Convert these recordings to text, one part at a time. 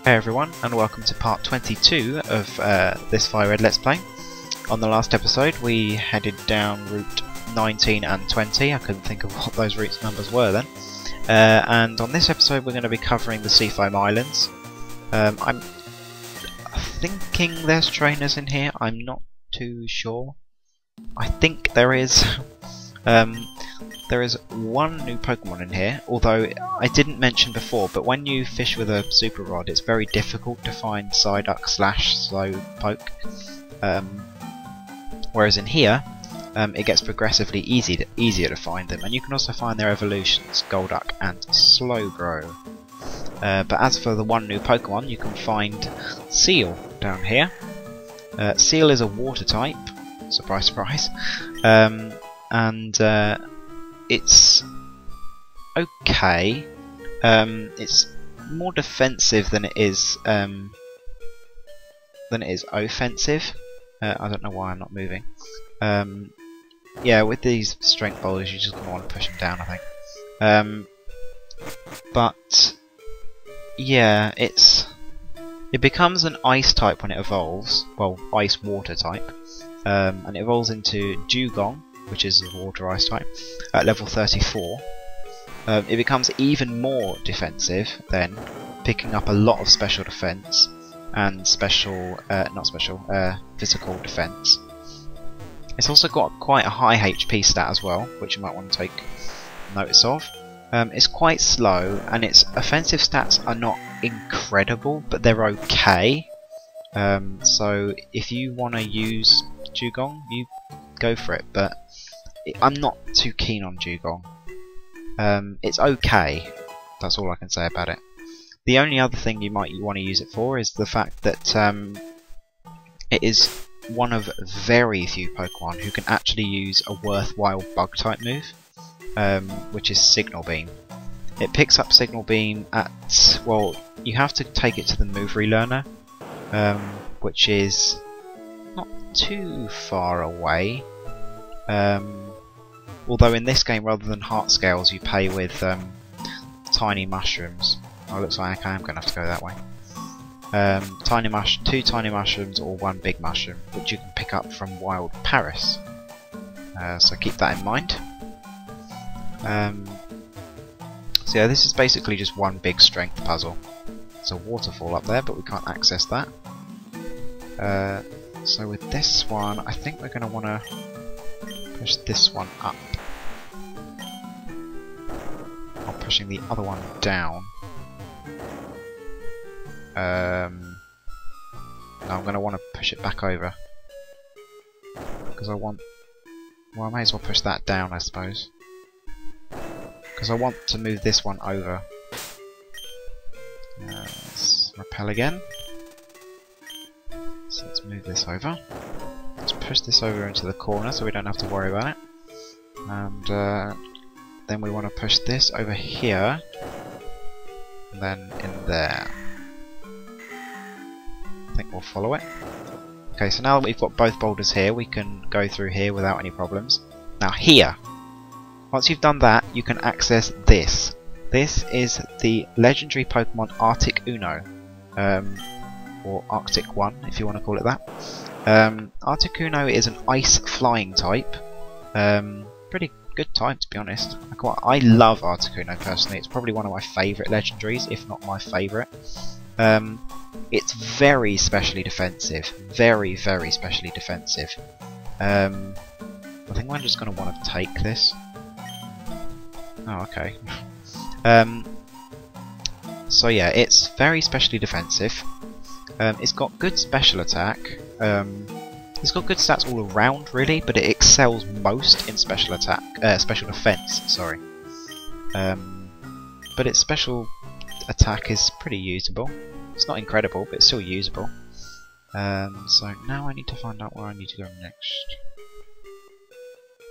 Hey everyone, and welcome to part 22 of this FireRed Let's Play. On the last episode we headed down route 19 and 20, I couldn't think of what those route numbers were then. And on this episode we're going to be covering the Seafoam Islands. I'm thinking there's trainers in here, I'm not too sure. I think there is. There is one new Pokemon in here, although I didn't mention before, but when you fish with a super rod it's very difficult to find Psyduck / Slowpoke. Whereas in here it gets progressively easier to find them, and you can also find their evolutions, Golduck and Slowbro. But as for the one new Pokemon, you can find Seal down here. Seal is a water type, surprise surprise, and it's okay. It's more defensive than it is offensive. I don't know why I'm not moving. Yeah, with these strength boulders, you just kind of want to push them down, I think. But yeah, it becomes an ice type when it evolves. Well, ice water type, and it evolves into Dugong, which is a water ice type, at level 34. It becomes even more defensive then, picking up a lot of special defense and physical defense. It's also got quite a high HP stat as well, which you might want to take notice of. It's quite slow, and its offensive stats are not incredible, but they're okay. So if you want to use Dugong, you go for it, but I'm not too keen on Dugong. It's okay, that's all I can say about it. The only other thing you might want to use it for is the fact that it is one of very few Pokemon who can actually use a worthwhile bug type move, which is Signal Beam. It picks up Signal Beam at, well, you have to take it to the move relearner, which is not too far away. Although in this game, rather than heart scales, you pay with tiny mushrooms. Oh, it looks like I am going to have to go that way. Two tiny mushrooms or one big mushroom, which you can pick up from Wild Paris. So keep that in mind. So yeah, this is basically just one big strength puzzle. There's a waterfall up there, but we can't access that. So with this one, I think we're going to want to push this one up, while pushing the other one down. No, I'm going to want to push it back over, because I want, well, I may as well push that down, I suppose, because I want to move this one over. Let's repel again, so let's move this over. Let's push this over into the corner so we don't have to worry about it. And then we want to push this over here, and then in there. I think we'll follow it. Okay, so now that we've got both boulders here, we can go through here without any problems. Now here, once you've done that, you can access this. This is the legendary Pokemon Arctic Uno, or Arctic 1 if you want to call it that. Articuno is an ice flying type. Pretty good type, to be honest. I love Articuno personally. It's probably one of my favourite legendaries, if not my favourite. It's very specially defensive. Very, very specially defensive. I think I'm just going to want to take this. Oh, okay. So yeah, it's very specially defensive. It's got good special attack. It's got good stats all around, really, but it excels most in special attack, special defense. Sorry, but its special attack is pretty usable. It's not incredible, but it's still usable. So now I need to find out where I need to go next.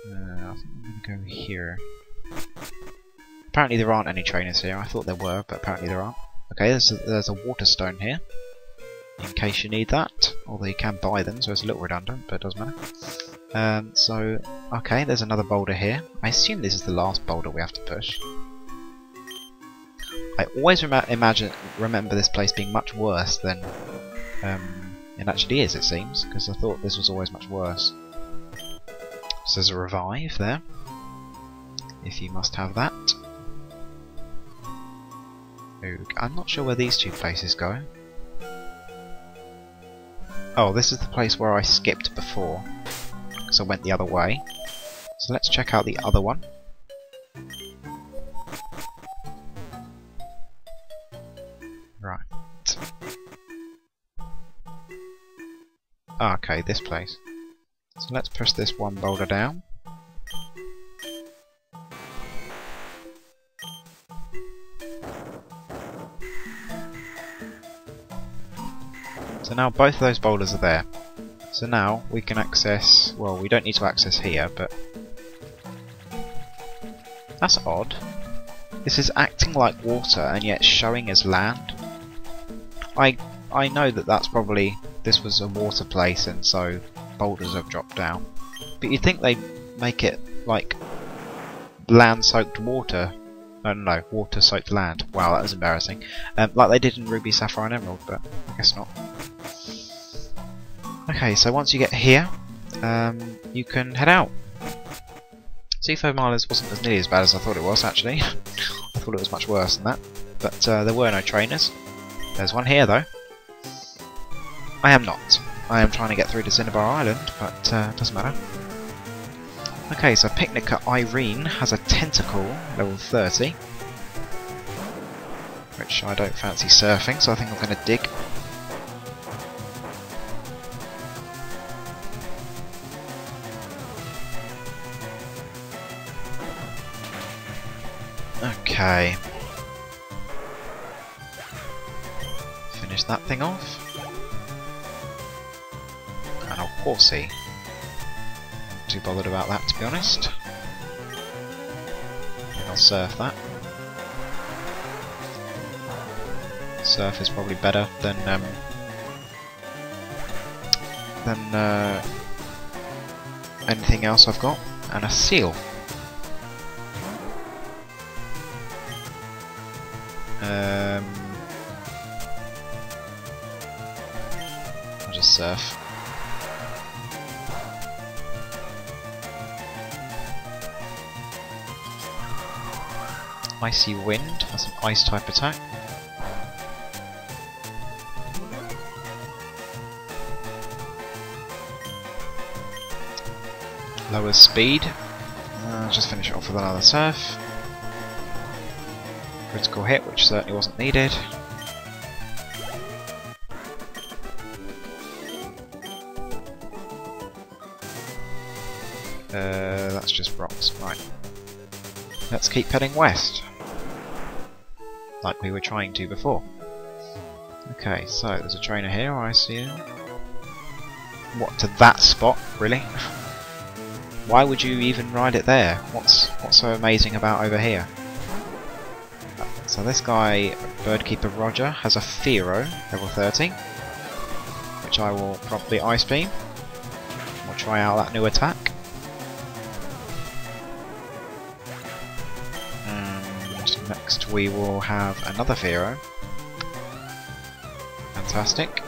I think I'm going to go here. Apparently there aren't any trainers here. I thought there were, but apparently there aren't. Okay, there's a water stone here, in case you need that, although you can buy them, so it's a little redundant, but it doesn't matter. So, okay, there's another boulder here. I assume this is the last boulder we have to push. I always remember this place being much worse than it actually is, it seems, because I thought this was always much worse. So there's a revive there, if you must have that. Ooh, I'm not sure where these two places go. Oh, this is the place where I skipped before, because I went the other way. So let's check out the other one. Right. Ah, okay, this place. So let's push this one boulder down. So now both of those boulders are there. So now we can access, well, we don't need to access here, but that's odd. This is acting like water and yet showing as land. I know that that's probably, this was a water place and so boulders have dropped down. But you'd think they'd make it like land-soaked water. No, water-soaked land. Wow, that was embarrassing. Like they did in Ruby, Sapphire and Emerald, but I guess not. Okay, so once you get here, you can head out. Seafoam Islands wasn't as nearly as bad as I thought it was, actually. I thought it was much worse than that. But there were no trainers. There's one here, though. I am not. I am trying to get through to Cinnabar Island, but doesn't matter. Okay, so Picnicker Irene has a tentacle, level 30. Which I don't fancy surfing, so I think I'm going to dig. Okay. Finish that thing off. And a horsey. Not too bothered about that, to be honest. I'll surf that. Surf is probably better than anything else I've got. And a seal. I'll just surf. Icy Wind, that's an ice type attack. Lower speed. Just finish it off with another surf. Critical hit, which certainly wasn't needed. That's just rocks. Right. Let's keep heading west. Like we were trying to before. Okay, so there's a trainer here, I assume. What, to that spot? Really? Why would you even ride it there? What's so amazing about over here? So this guy, Birdkeeper Roger, has a Firo, level 30, which I will probably Ice Beam. We'll try out that new attack. And next we will have another Firo. Fantastic.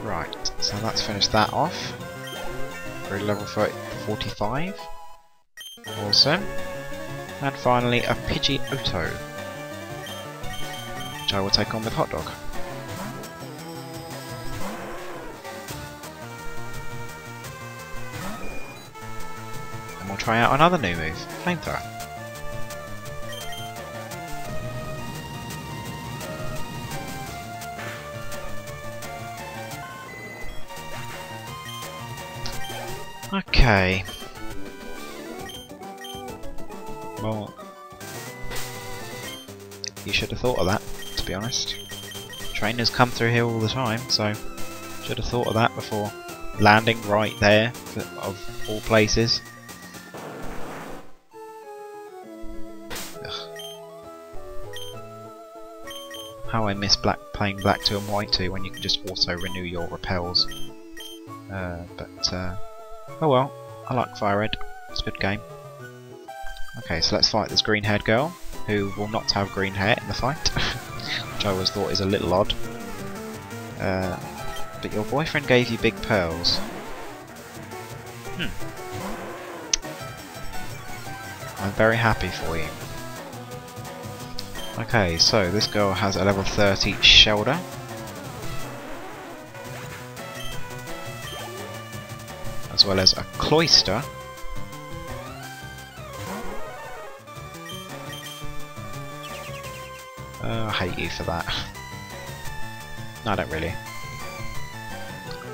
Right, so let's finish that off. For level 45. Awesome. And finally a Pidgeotto, which I will take on with Hot Dog. And we'll try out another new move, Flamethrower. Okay. Well, you should have thought of that, to be honest. Trainers come through here all the time, so should have thought of that before landing right there, of all places. Ugh. How I miss playing Black 2 and White 2 when you can just auto renew your repels. Oh well, I like FireRed. It's a good game. Okay, so let's fight this green-haired girl, who will not have green hair in the fight, which I always thought is a little odd. But your boyfriend gave you big pearls. I'm very happy for you. Okay, so this girl has a level 30 shoulder. As well as a cloister. I hate you for that. No, I don't really.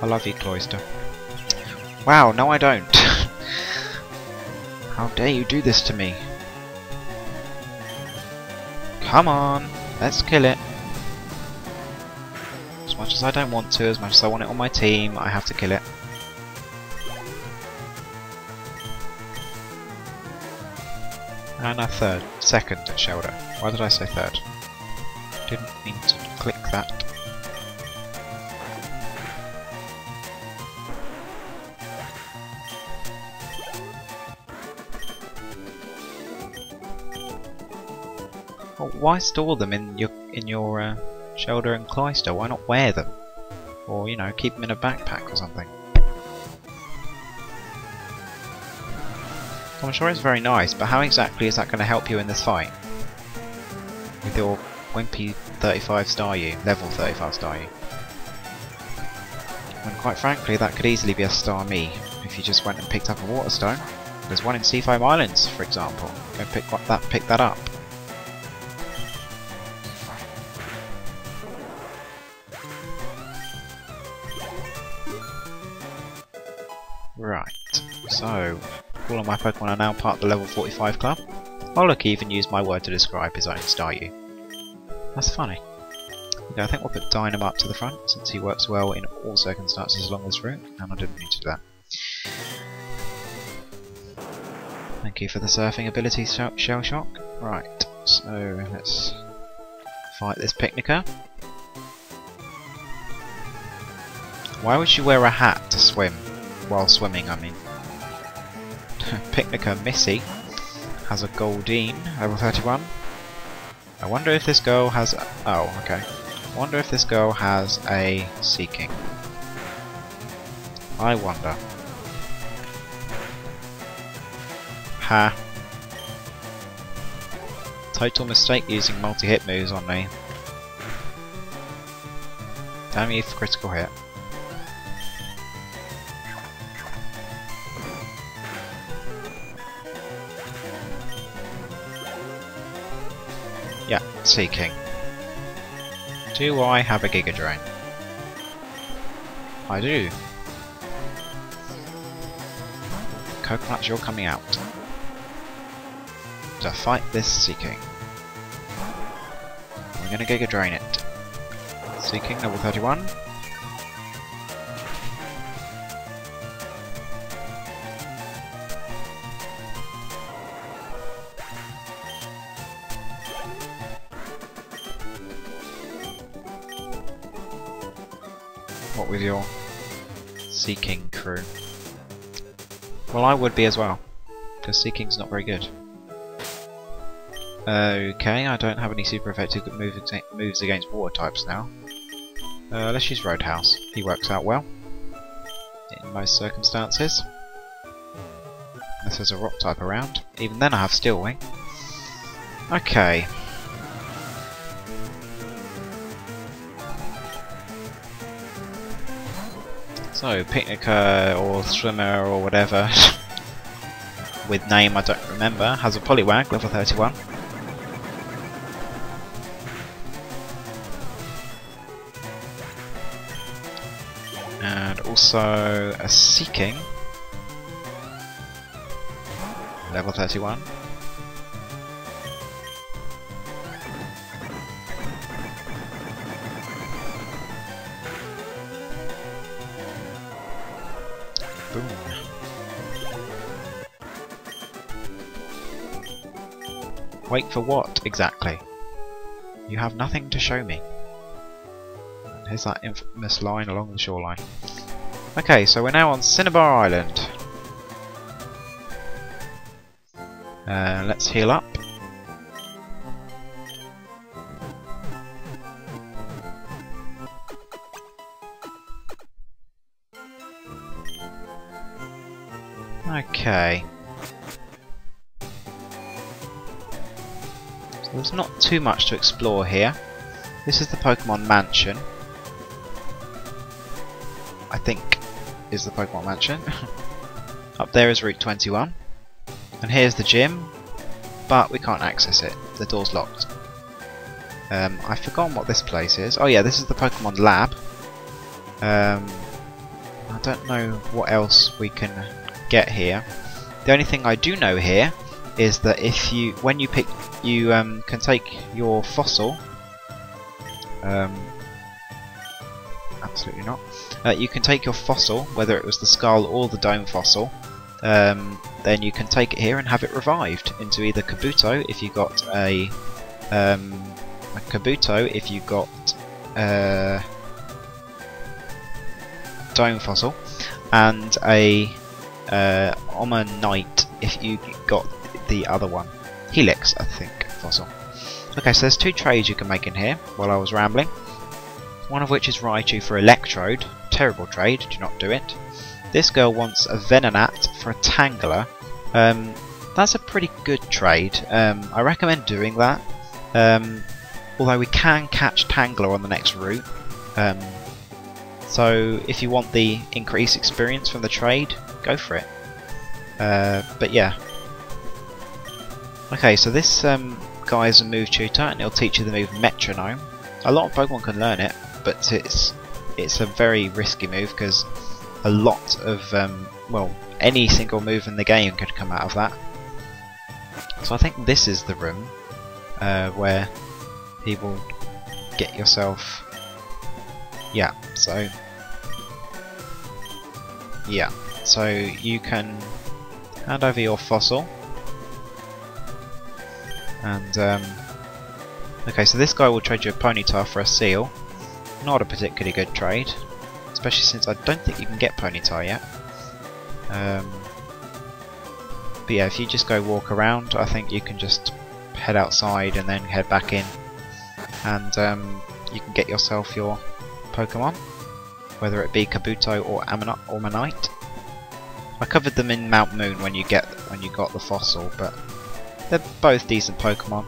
I love you, cloister. Wow, no I don't. How dare you do this to me? Come on, let's kill it. As much as I don't want to, as much as I want it on my team, I have to kill it. And a second shoulder. Why did I say third? Didn't mean to click that. Well, why store them in your shoulder and cloister? Why not wear them? Or, you know, keep them in a backpack or something. I'm sure it's very nice, but how exactly is that going to help you in this fight? With your wimpy 35 star you, level 35 star you. And quite frankly, that could easily be a star me if you just went and picked up a water stone. There's one in Seafoam Islands, for example. Go pick that up. Right, so all of my Pokemon are now part of the level 45 club. Oh look, he even used my word to describe his own Staryu. That's funny. Okay, I think we'll put Dynam up to the front, since he works well in all circumstances along this route, and I didn't mean to do that. Thank you for the surfing ability, Shell Shock. Right, so let's fight this Picnicker. Why would you wear a hat to swim? While swimming, I mean. Picnicker Missy has a Goldeen, level 31. I wonder if this girl has... oh, okay. I wonder if this girl has a Seaking. I wonder. Ha. Total mistake using multi-hit moves on me. Damn you for critical hit. Yeah, Seaking. Do I have a Giga Drain? I do. Coconuts, you're coming out. To fight this Seaking. We're gonna Giga Drain it. Seaking, level 31. What with your Seaking crew? Well, I would be as well, because Seaking's not very good. Okay, I don't have any super effective moves against water types now. Let's use Roadhouse. He works out well in most circumstances. Unless there's a rock type around. Even then I have Steel Wing. Okay. So, Picnicker or Swimmer or whatever, with name I don't remember, has a Poliwag, level 31. And also a Seaking, level 31. Boom. Wait for what, exactly? You have nothing to show me. Here's that infamous line along the shoreline. Okay, so we're now on Cinnabar Island. Let's heal up. Okay. So there's not too much to explore here. This is the Pokémon Mansion. I think is the Pokémon Mansion. Up there is Route 21. And here's the gym, but we can't access it. The door's locked. I've forgotten what this place is. Oh yeah, this is the Pokémon Lab. I don't know what else we can get here. The only thing I do know here is that if you, when you pick, you can take your fossil. Absolutely not. You can take your fossil, whether it was the skull or the dome fossil. Then you can take it here and have it revived into either Kabuto if you got a Kabuto if you got dome fossil, and a Omanite if you got the other one, Helix I think fossil. Okay, so there's two trades you can make in here while I was rambling. One of which is Raichu for Electrode. Terrible trade, do not do it. This girl wants a Venonat for a Tangler. That's a pretty good trade. I recommend doing that. Although we can catch Tangler on the next route. So if you want the increased experience from the trade, go for it. But yeah. Okay, so this guy is a move tutor and he'll teach you the move Metronome. A lot of Pokemon can learn it, but it's a very risky move because a lot of well, any single move in the game could come out of that. So I think this is the room where people get yourself. Yeah, so you can hand over your fossil and okay, so this guy will trade you a Ponyta for a seal. Not a particularly good trade, especially since I don't think you can get Ponyta yet. But yeah, if you just go walk around, I think you can just head outside and then head back in, and you can get yourself your Pokemon, whether it be Kabuto or Manite. I covered them in Mount Moon when you got the fossil, but they're both decent Pokemon.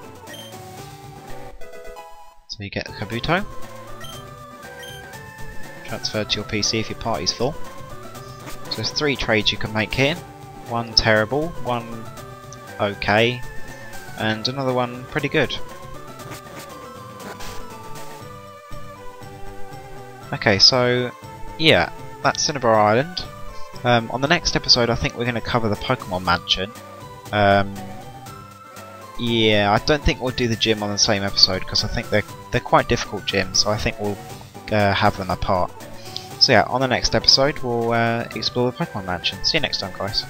So you get Kabuto, transferred to your PC if your party's full. So there's three trades you can make here. One terrible, one okay, and another one pretty good. Okay, so yeah, that's Cinnabar Island. On the next episode I think we're going to cover the Pokémon Mansion. Yeah, I don't think we'll do the gym on the same episode because I think they're quite difficult gyms, so I think we'll have them apart. So yeah, on the next episode we'll explore the Pokémon Mansion. See you next time, guys.